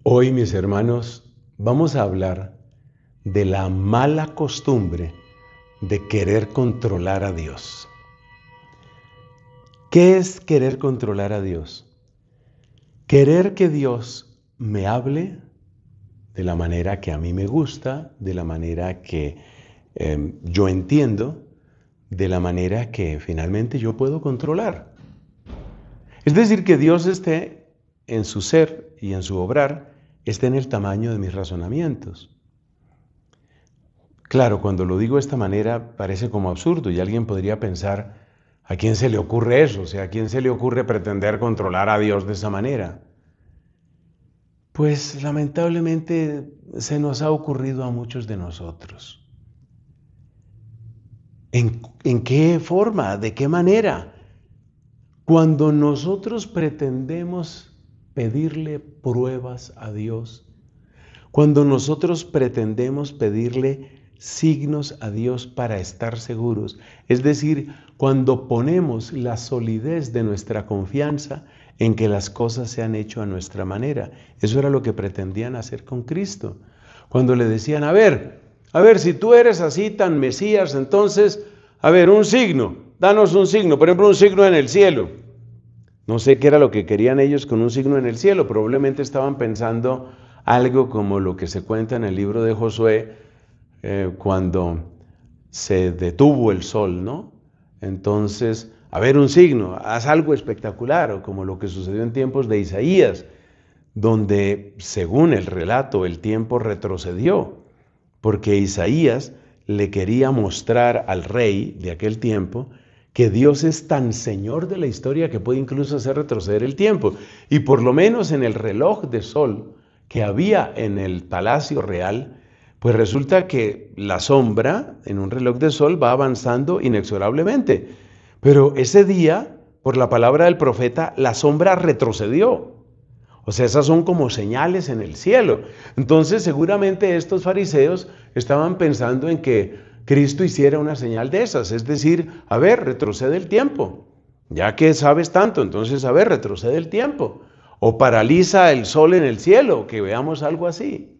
Hoy, mis hermanos, vamos a hablar de la mala costumbre de querer controlar a Dios. ¿Qué es querer controlar a Dios? Querer que Dios me hable de la manera que a mí me gusta, de la manera que yo entiendo, de la manera que finalmente yo puedo controlar. Es decir, que Dios esté en su ser y en su obrar, esté en el tamaño de mis razonamientos. Claro, cuando lo digo de esta manera parece como absurdo y alguien podría pensar, ¿a quién se le ocurre eso? O sea, ¿a quién se le ocurre pretender controlar a Dios de esa manera? Pues lamentablemente se nos ha ocurrido a muchos de nosotros. ¿En qué forma? ¿De qué manera? Cuando nosotros pretendemos pedirle pruebas a Dios, cuando nosotros pretendemos pedirle signos a Dios para estar seguros, es decir, cuando ponemos la solidez de nuestra confianza en que las cosas se han hecho a nuestra manera. Eso era lo que pretendían hacer con Cristo. Cuando le decían, a ver, si tú eres así tan Mesías, entonces, un signo, danos un signo, por ejemplo, un signo en el cielo. No sé qué era lo que querían ellos con un signo en el cielo, probablemente estaban pensando algo como lo que se cuenta en el libro de Josué, cuando se detuvo el sol, ¿no? Entonces, un signo, haz algo espectacular, o como lo que sucedió en tiempos de Isaías, donde, según el relato, el tiempo retrocedió, porque Isaías le quería mostrar al rey de aquel tiempo que Dios es tan señor de la historia que puede incluso hacer retroceder el tiempo. Y por lo menos en el reloj de sol que había en el palacio real, pues resulta que la sombra en un reloj de sol va avanzando inexorablemente. Pero ese día, por la palabra del profeta, la sombra retrocedió. O sea, esas son como señales en el cielo. Entonces, seguramente estos fariseos estaban pensando en que Cristo hiciera una señal de esas. Es decir, retrocede el tiempo. Ya que sabes tanto, entonces, retrocede el tiempo. O paraliza el sol en el cielo, que veamos algo así.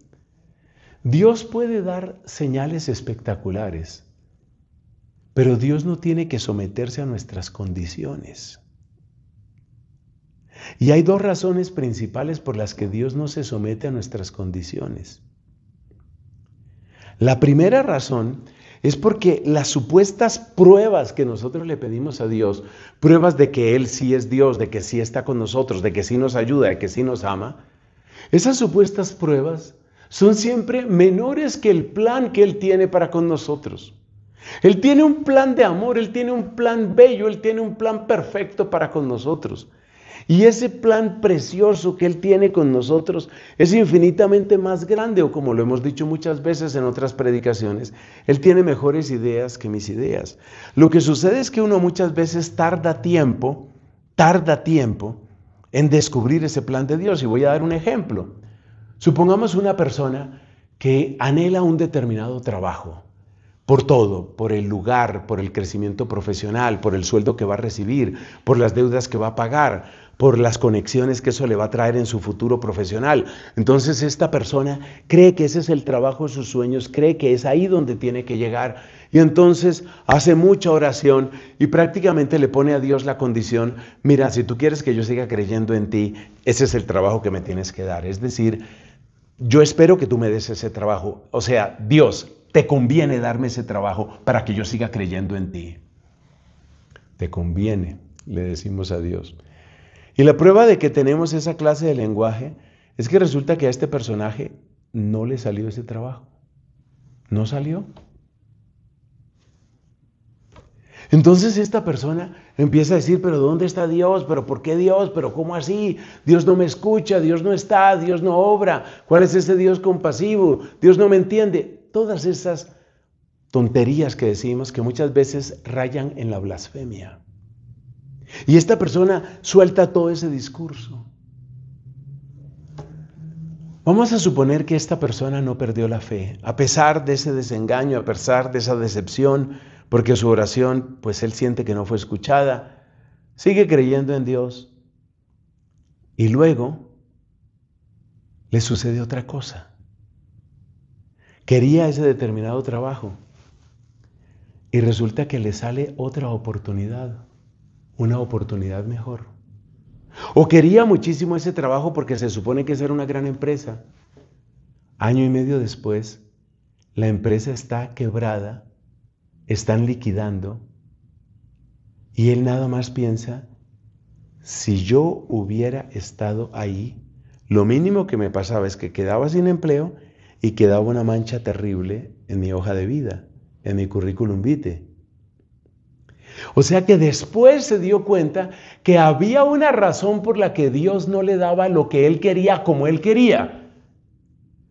Dios puede dar señales espectaculares, pero Dios no tiene que someterse a nuestras condiciones. Y hay dos razones principales por las que Dios no se somete a nuestras condiciones. La primera razón es porque las supuestas pruebas que nosotros le pedimos a Dios, pruebas de que Él sí es Dios, de que sí está con nosotros, de que sí nos ayuda, de que sí nos ama, esas supuestas pruebas son siempre menores que el plan que Él tiene para con nosotros. Él tiene un plan de amor, Él tiene un plan bello, Él tiene un plan perfecto para con nosotros. Y ese plan precioso que Él tiene con nosotros es infinitamente más grande, o como lo hemos dicho muchas veces en otras predicaciones, Él tiene mejores ideas que mis ideas. Lo que sucede es que uno muchas veces tarda tiempo en descubrir ese plan de Dios. Y voy a dar un ejemplo. Supongamos una persona que anhela un determinado trabajo. Por todo, por el lugar, por el crecimiento profesional, por el sueldo que va a recibir, por las deudas que va a pagar, por las conexiones que eso le va a traer en su futuro profesional. Entonces esta persona cree que ese es el trabajo de sus sueños, cree que es ahí donde tiene que llegar, y entonces hace mucha oración y prácticamente le pone a Dios la condición: mira, si tú quieres que yo siga creyendo en ti, ese es el trabajo que me tienes que dar. Es decir, yo espero que tú me des ese trabajo. O sea, Dios, te conviene darme ese trabajo para que yo siga creyendo en ti. Te conviene, le decimos a Dios. Y la prueba de que tenemos esa clase de lenguaje es que resulta que a este personaje no le salió ese trabajo. No salió. Entonces esta persona empieza a decir: pero ¿dónde está Dios? ¿Pero por qué Dios? ¿Pero cómo así? Dios no me escucha, Dios no está, Dios no obra. ¿Cuál es ese Dios compasivo? Dios no me entiende. Todas esas tonterías que decimos, que muchas veces rayan en la blasfemia. Y esta persona suelta todo ese discurso. Vamos a suponer que esta persona no perdió la fe, a pesar de ese desengaño, a pesar de esa decepción, porque su oración, pues él siente que no fue escuchada, sigue creyendo en Dios. Y luego le sucede otra cosa. Quería ese determinado trabajo y resulta que le sale otra oportunidad, una oportunidad mejor. O quería muchísimo ese trabajo porque se supone que esa era una gran empresa. Año y medio después, la empresa está quebrada, están liquidando y él nada más piensa, si yo hubiera estado ahí, lo mínimo que me pasaba es que quedaba sin empleo y quedaba una mancha terrible en mi hoja de vida, en mi currículum vitae. O sea que después se dio cuenta que había una razón por la que Dios no le daba lo que él quería como él quería.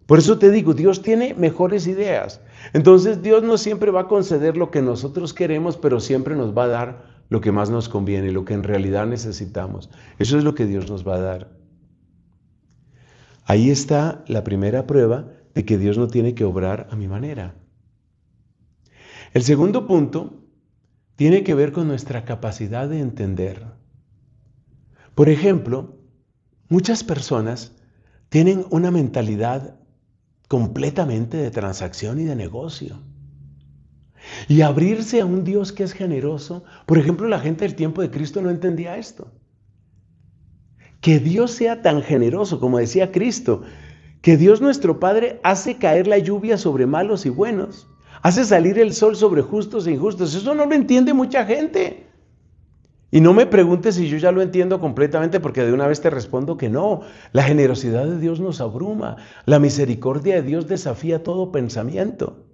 Por eso te digo, Dios tiene mejores ideas. Entonces Dios no siempre va a conceder lo que nosotros queremos, pero siempre nos va a dar lo que más nos conviene, lo que en realidad necesitamos. Eso es lo que Dios nos va a dar. Ahí está la primera prueba de que Dios no tiene que obrar a mi manera. El segundo punto tiene que ver con nuestra capacidad de entender. Por ejemplo, muchas personas tienen una mentalidad completamente de transacción y de negocio. Y abrirse a un Dios que es generoso. Por ejemplo, la gente del tiempo de Cristo no entendía esto. Que Dios sea tan generoso, como decía Cristo, que Dios nuestro Padre hace caer la lluvia sobre malos y buenos, hace salir el sol sobre justos e injustos. Eso no lo entiende mucha gente. Y no me preguntes si yo ya lo entiendo completamente, porque de una vez te respondo que no. La generosidad de Dios nos abruma. La misericordia de Dios desafía todo pensamiento.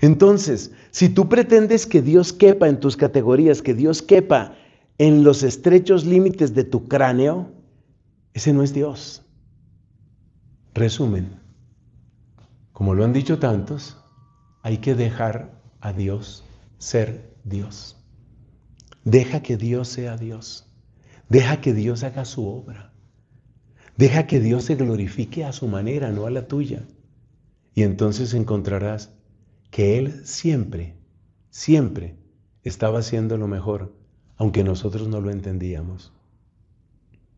Entonces, si tú pretendes que Dios quepa en tus categorías, que Dios quepa en los estrechos límites de tu cráneo, ese no es Dios. Resumen, como lo han dicho tantos, hay que dejar a Dios ser Dios. Deja que Dios sea Dios. Deja que Dios haga su obra. Deja que Dios se glorifique a su manera, no a la tuya. Y entonces encontrarás que Él siempre, siempre estaba haciendo lo mejor, aunque nosotros no lo entendíamos.